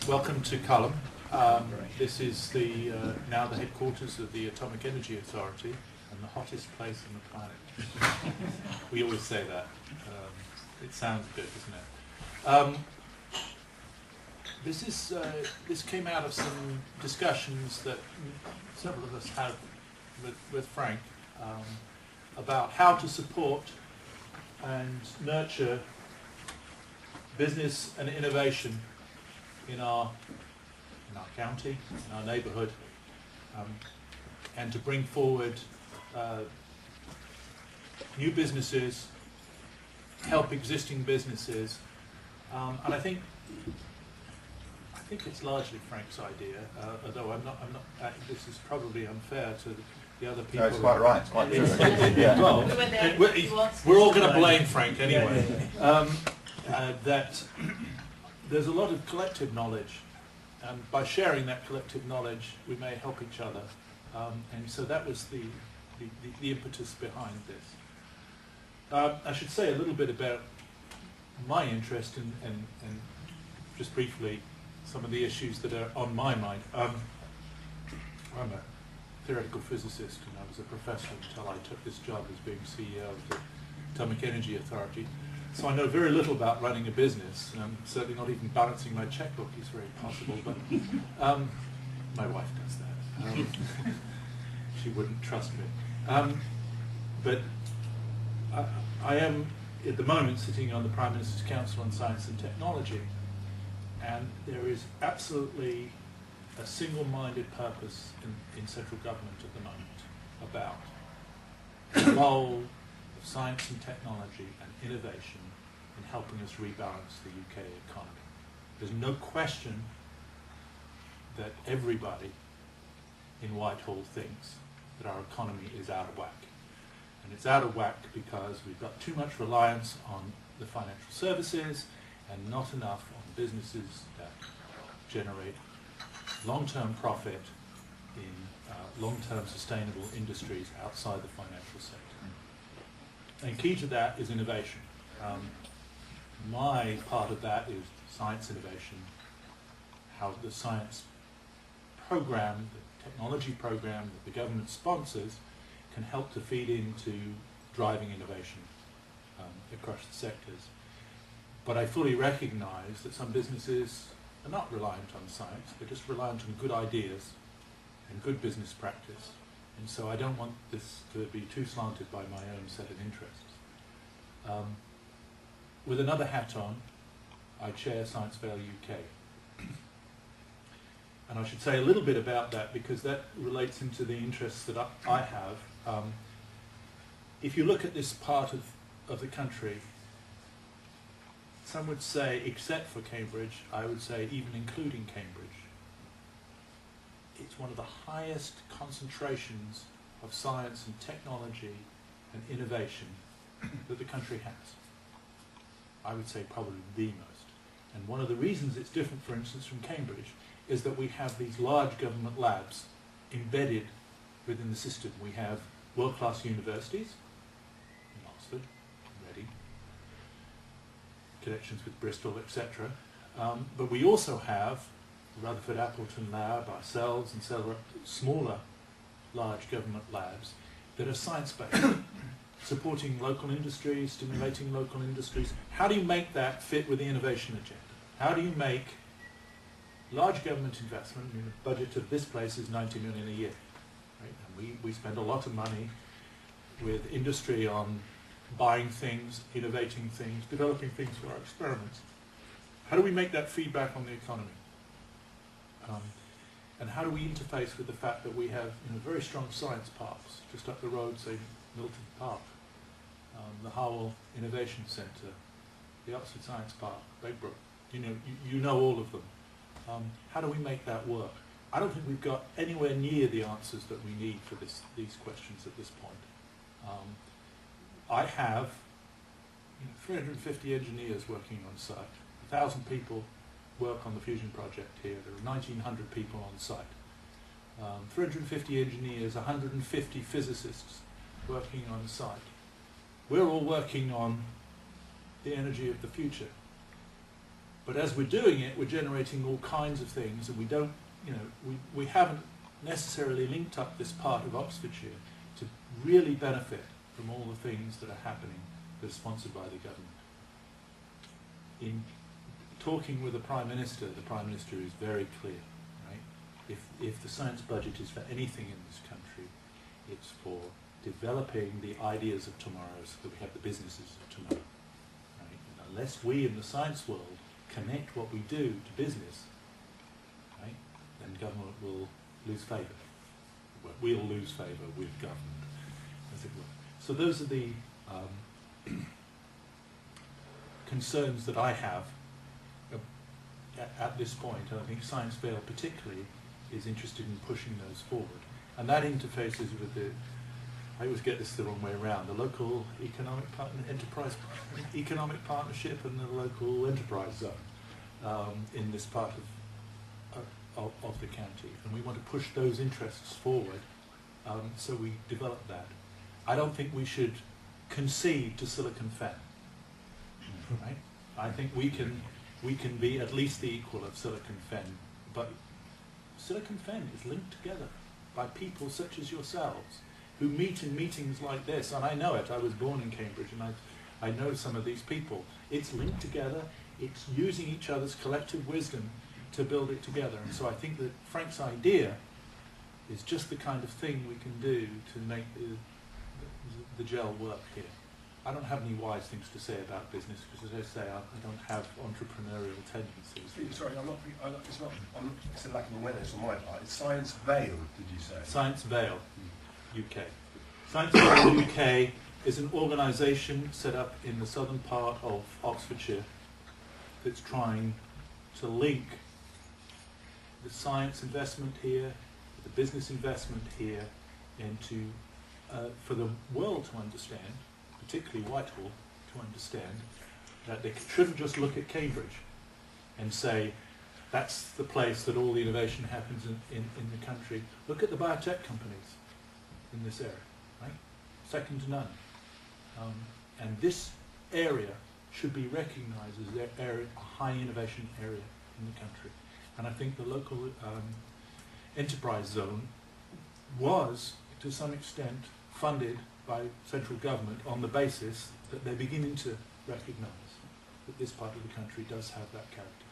Welcome to Culham. This is the now the headquarters of the Atomic Energy Authority and the hottest place on the planet. We always say that. It sounds good, doesn't it? This came out of some discussions that several of us had with Frank about how to support and nurture business and innovation in our county, in our neighbourhood, and to bring forward new businesses, help existing businesses, and I think it's largely Frank's idea, although I'm not. This is probably unfair to the other people. No, it's quite right. It's quite true. Yeah. Well, we're all going to blame Frank anyway. That there's a lot of collective knowledge, and by sharing that collective knowledge, we may help each other. And so that was the impetus behind this. I should say a little bit about my interest and just briefly some of the issues that are on my mind. I'm a theoretical physicist, and I was a professor until I took this job as being CEO of the Atomic Energy Authority. So I know very little about running a business. Certainly not even balancing my checkbook is very possible, but my wife does that. She wouldn't trust me. But I am, at the moment, sitting on the Prime Minister's Council on Science and Technology, and there is absolutely a single-minded purpose in central government at the moment about the role of science and technology and innovation in helping us rebalance the UK economy. There's no question that everybody in Whitehall thinks that our economy is out of whack. And it's out of whack because we've got too much reliance on the financial services and not enough on businesses that generate long-term profit in long-term sustainable industries outside the financial sector. And key to that is innovation. My part of that is science innovation, how the science program, the technology program that the government sponsors can help to feed into driving innovation across the sectors. But I fully recognize that some businesses are not reliant on science, they're just reliant on good ideas and good business practice. And so I don't want this to be too slanted by my own set of interests. With another hat on, I chair Science Fair UK. And I should say a little bit about that because that relates into the interests that I have. If you look at this part of the country, some would say, except for Cambridge, I would say even including Cambridge, it's one of the highest concentrations of science and technology and innovation that the country has. I would say probably the most. And one of the reasons it's different, for instance, from Cambridge is that we have these large government labs embedded within the system. We have world-class universities in Oxford, Reading, connections with Bristol, etc. But we also have Rutherford Appleton Lab, ourselves, and several smaller large government labs that are science-based, supporting local industries, stimulating local industries. How do you make that fit with the innovation agenda? How do you make large government investment? I mean, the budget of this place is 90 million a year, right? And we spend a lot of money with industry on buying things, innovating things, developing things for our experiments. How do we make that feedback on the economy? And how do we interface with the fact that we have very strong science parks just up the road, say Milton Park, the Howell Innovation Centre, the Oxford Science Park, Begbroke. You know all of them. How do we make that work? I don't think we've got anywhere near the answers that we need for these questions at this point. I have 350 engineers working on site, 1,000 people work on the fusion project here. There are 1,900 people on site. 350 engineers, 150 physicists working on site. We're all working on the energy of the future. But as we're doing it, we're generating all kinds of things, and we don't, you know, we haven't necessarily linked up this part of Oxfordshire to really benefit from all the things that are happening that are sponsored by the government. In talking with the Prime Minister is very clear, right? If the science budget is for anything in this country, it's for developing the ideas of tomorrow so that we have the businesses of tomorrow. Right? And unless we in the science world connect what we do to business, right, then government will lose favour. We'll lose favour with government, as it were. So those are the concerns that I have at this point, and I think Science Vale particularly is interested in pushing those forward. And that interfaces with the, I always get this the wrong way around, the local economic partnership and the local enterprise zone in this part of the county. And we want to push those interests forward, so we develop that. I don't think we should concede to Silicon Fen. Right? I think we can be at least the equal of Silicon Fen, but Silicon Fen is linked together by people such as yourselves who meet in meetings like this, and I know it. I was born in Cambridge, and I know some of these people. It's linked together. It's using each other's collective wisdom to build it together. And so I think that Frank's idea is just the kind of thing we can do to make the gel work here. I don't have any wise things to say about business because, as I say, I don't have entrepreneurial tendencies. Sorry, it's a lack of awareness on my part. It's Science Vale, did you say? Science Vale, UK. Science Vale UK is an organisation set up in the southern part of Oxfordshire that's trying to link the science investment here, the business investment here, and to, for the world to understand, particularly Whitehall, to understand that they shouldn't just look at Cambridge and say that's the place that all the innovation happens in the country. Look at the biotech companies in this area, right? Second to none. And this area should be recognised as a high innovation area in the country. And I think the local enterprise zone was, to some extent, funded by central government on the basis that they're beginning to recognise that this part of the country does have that character.